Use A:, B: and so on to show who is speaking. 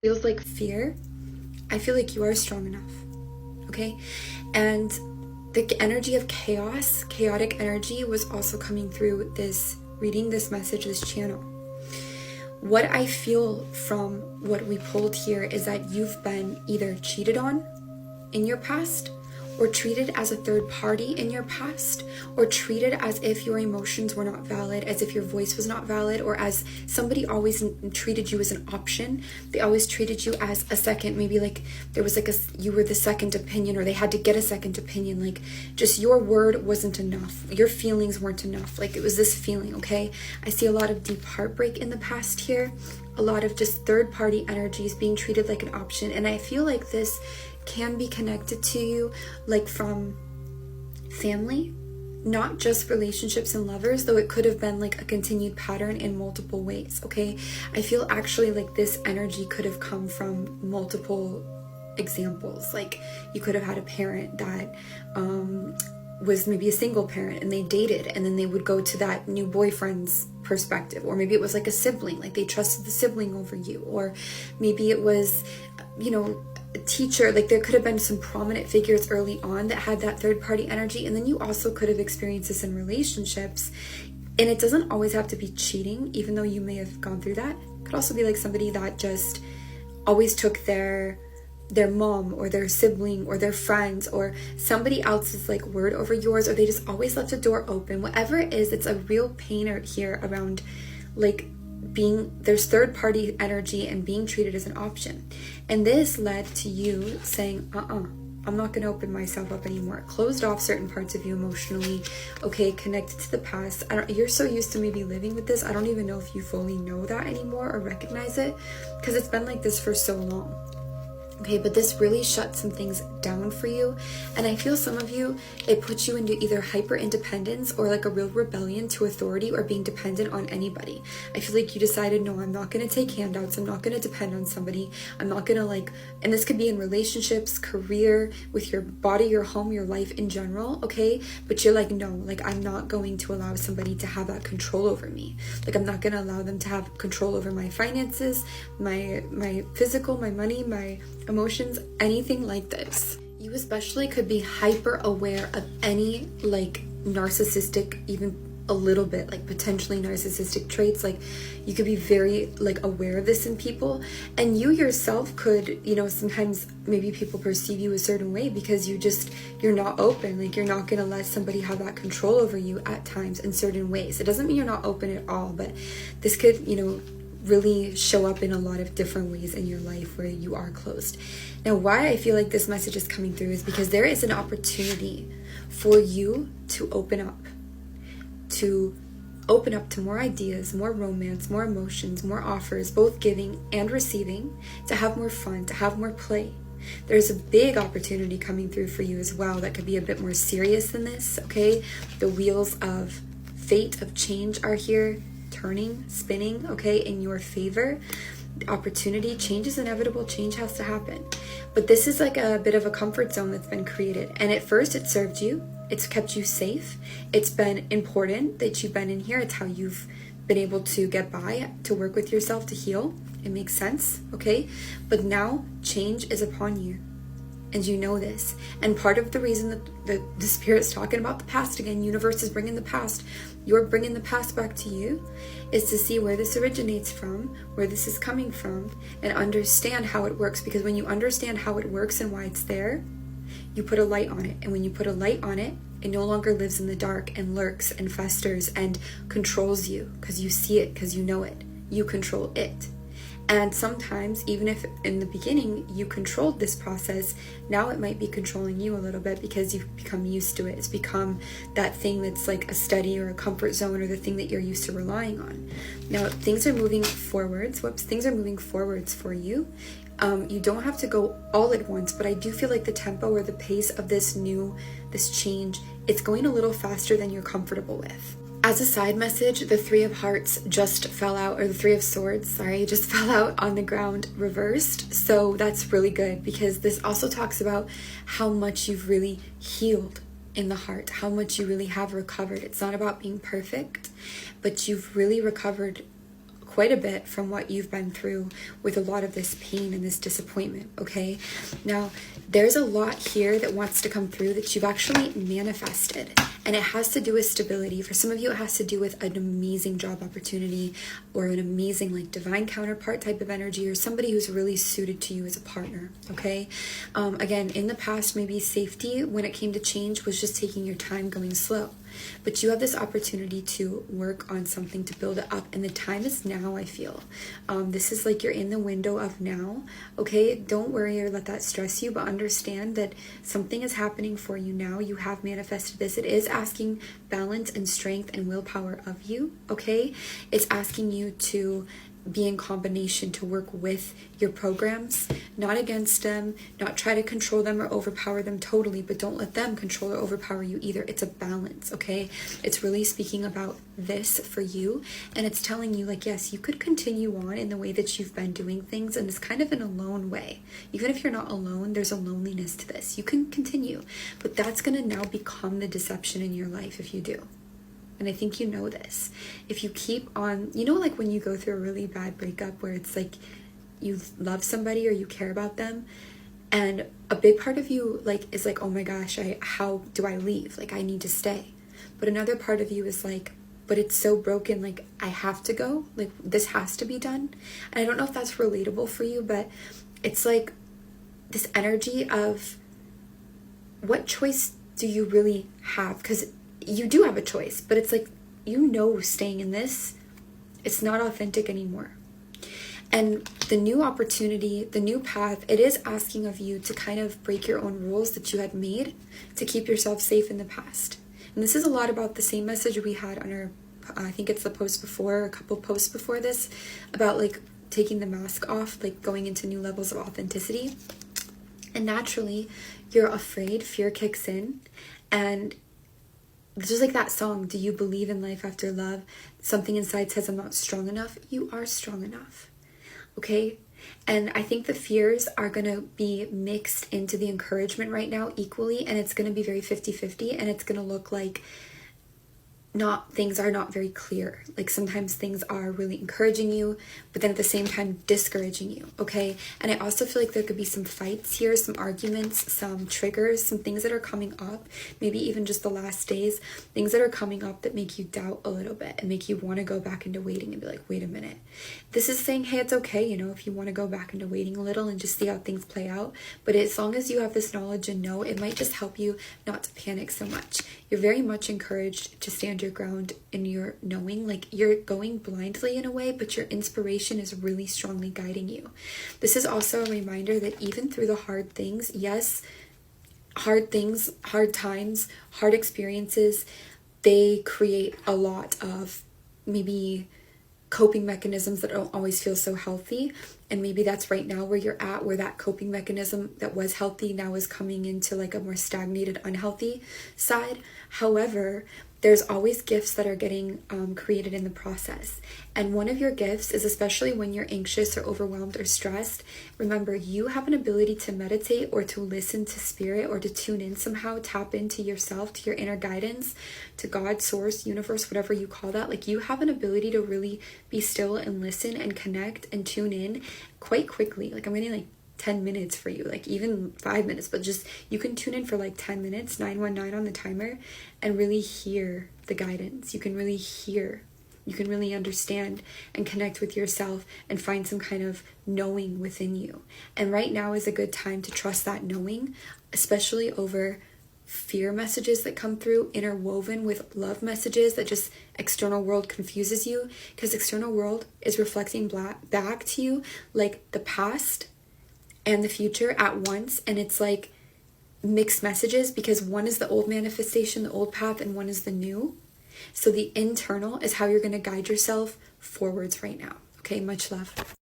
A: Feels like fear. I feel like you are strong enough, okay? And the energy of chaos, chaotic energy, was also coming through this reading, this message, this channel. What I feel from what we pulled here is that you've been either cheated on in your past, or treated as a third party in your past, or treated as if your emotions were not valid, as if your voice was not valid, or as somebody always treated you as an option. They always treated you as a second, maybe like there was like you were the second opinion, or they had to get a second opinion, like just your word wasn't enough, your feelings weren't enough, like it was this feeling, okay? I see a lot of deep heartbreak in the past here, a lot of just third party energies being treated like an option, and I feel like this can be connected to you like from family, not just relationships and lovers, though it could have been like a continued pattern in multiple ways, okay? I feel actually like this energy could have come from multiple examples. Like you could have had a parent that was maybe a single parent and they dated, and then they would go to that new boyfriend's perspective, or maybe it was like a sibling, like they trusted the sibling over you, or maybe it was, you know, a teacher, like there could have been some prominent figures early on that had that third party energy. And then you also could have experienced this in relationships, and it doesn't always have to be cheating, even though you may have gone through that. It could also be like somebody that just always took their mom or their sibling or their friends or somebody else's like word over yours, or they just always left the door open. Whatever it is, it's a real pain here around like there's third party energy and being treated as an option. And this led to you saying, I'm not going to open myself up anymore. Closed off certain parts of you emotionally, okay, connected to the past. You're so used to maybe living with this, I don't even know if you fully know that anymore or recognize it, because it's been like this for so long. Okay, but this really shut some things down for you. And I feel some of you, it puts you into either hyper independence or like a real rebellion to authority or being dependent on anybody. I feel like you decided, no, I'm not going to take handouts. I'm not going to depend on somebody. I'm not going to like, and this could be in relationships, career, with your body, your home, your life in general. Okay. But you're like, no, like I'm not going to allow somebody to have that control over me. Like I'm not going to allow them to have control over my finances, my physical, my money, my emotions, anything like this. You especially could be hyper aware of any like narcissistic, even a little bit like potentially narcissistic traits. Like you could be very like aware of this in people, and you yourself could, you know, sometimes maybe people perceive you a certain way because you're not open. Like you're not going to let somebody have that control over you at times in certain ways. It doesn't mean you're not open at all, but this could, you know, really show up in a lot of different ways in your life where you are closed. Now, why I feel like this message is coming through is because there is an opportunity for you to open up to more ideas, more romance, more emotions, more offers, both giving and receiving, to have more fun, to have more play. There's a big opportunity coming through for you as well that could be a bit more serious than this, okay? The wheels of fate, of change are here, turning, spinning, okay, in your favor. The opportunity, change is inevitable, change has to happen. But this is like a bit of a comfort zone that's been created. And at first it served you, it's kept you safe. It's been important that you've been in here. It's how you've been able to get by, to work with yourself, to heal. It makes sense, okay? But now change is upon you. And you know this. And part of the reason that the Spirit's talking about the past again, universe is bringing the past, you're bringing the past back to you, is to see where this originates from, where this is coming from, and understand how it works. Because when you understand how it works and why it's there, you put a light on it. And when you put a light on it, it no longer lives in the dark and lurks and festers and controls you, because you see it, because you know it. You control it. And sometimes, even if in the beginning you controlled this process, now it might be controlling you a little bit because you've become used to it. It's become that thing that's like a study or a comfort zone, or the thing that you're used to relying on. Now, things are moving forwards. Things are moving forwards for you. You don't have to go all at once, but I do feel like the tempo or the pace of this change, it's going a little faster than you're comfortable with. As a side message, the Three of Hearts just fell out, or the Three of Swords, just fell out on the ground reversed. So that's really good, because this also talks about how much you've really healed in the heart, how much you really have recovered. It's not about being perfect, but you've really recovered quite a bit from what you've been through with a lot of this pain and this disappointment, okay? Now, there's a lot here that wants to come through that you've actually manifested, and it has to do with stability. For some of you, it has to do with an amazing job opportunity or an amazing like divine counterpart type of energy, or somebody who's really suited to you as a partner, okay? Again, in the past, maybe safety when it came to change was just taking your time, going slow. But you have this opportunity to work on something to build it up, and the time is now, I feel. This is like you're in the window of now, okay? Don't worry or let that stress you, but understand that something is happening for you now. You have manifested this. It is asking balance and strength and willpower of you, okay? It's asking you to be in combination, to work with your programs, not against them, not try to control them or overpower them totally, but don't let them control or overpower you either. It's a balance, okay? It's really speaking about this for you, and it's telling you like, yes, you could continue on in the way that you've been doing things, and it's kind of an alone way. Even if you're not alone, there's a loneliness to this. You can continue, but that's going to now become the deception in your life if you do. And I think you know this. If you keep on, you know, like when you go through a really bad breakup where it's like you love somebody or you care about them, and a big part of you like is like, oh my gosh, how do I leave? Like, I need to stay. But another part of you is like, but it's so broken, like I have to go, like this has to be done. And I don't know if that's relatable for you, but it's like this energy of what choice do you really have? Because you do have a choice, but it's like, you know, staying in this, it's not authentic anymore. And the new opportunity, the new path, it is asking of you to kind of break your own rules that you had made to keep yourself safe in the past. And this is a lot about the same message we had on our, I think it's the post before, a couple posts before this, about like taking the mask off, like going into new levels of authenticity. And naturally, you're afraid, fear kicks in, and just like that song, do you believe in life after love? Something inside says I'm not strong enough. You are strong enough, okay? And I think the fears are going to be mixed into the encouragement right now equally, and it's going to be very 50-50, and it's going to look like things are not very clear. Like sometimes things are really encouraging you, but then at the same time discouraging you, okay? And I also feel like there could be some fights here, some arguments, some triggers, some things that are coming up, maybe even just the last days, things that are coming up that make you doubt a little bit and make you want to go back into waiting and be like, wait a minute. This is saying, hey, it's okay, you know, if you want to go back into waiting a little and just see how things play out. But as long as you have this knowledge and know, it might just help you not to panic so much. You're very much encouraged to stand your ground in your knowing, like you're going blindly in a way, but your inspiration is really strongly guiding you. This is also a reminder that even through the hard things, yes, hard things, hard times, hard experiences, they create a lot of maybe coping mechanisms that don't always feel so healthy. And maybe that's right now where you're at, where that coping mechanism that was healthy now is coming into like a more stagnated, unhealthy side. However, there's always gifts that are getting created in the process. And one of your gifts is, especially when you're anxious or overwhelmed or stressed, remember, you have an ability to meditate or to listen to spirit or to tune in somehow, tap into yourself, to your inner guidance, to God, source, universe, whatever you call that. Like, you have an ability to really be still and listen and connect and tune in quite quickly. Like, I'm getting like 10 minutes for you, like even 5 minutes, but just you can tune in for like 10 minutes, 919 on the timer, and really hear the guidance. You can really hear, you can really understand and connect with yourself and find some kind of knowing within you. And right now is a good time to trust that knowing, especially over fear messages that come through interwoven with love messages that just external world confuses you, because external world is reflecting back to you like the past and the future at once, and it's like mixed messages, because one is the old manifestation, the old path, and one is the new. So the internal is how you're going to guide yourself forwards right now. Okay, much love.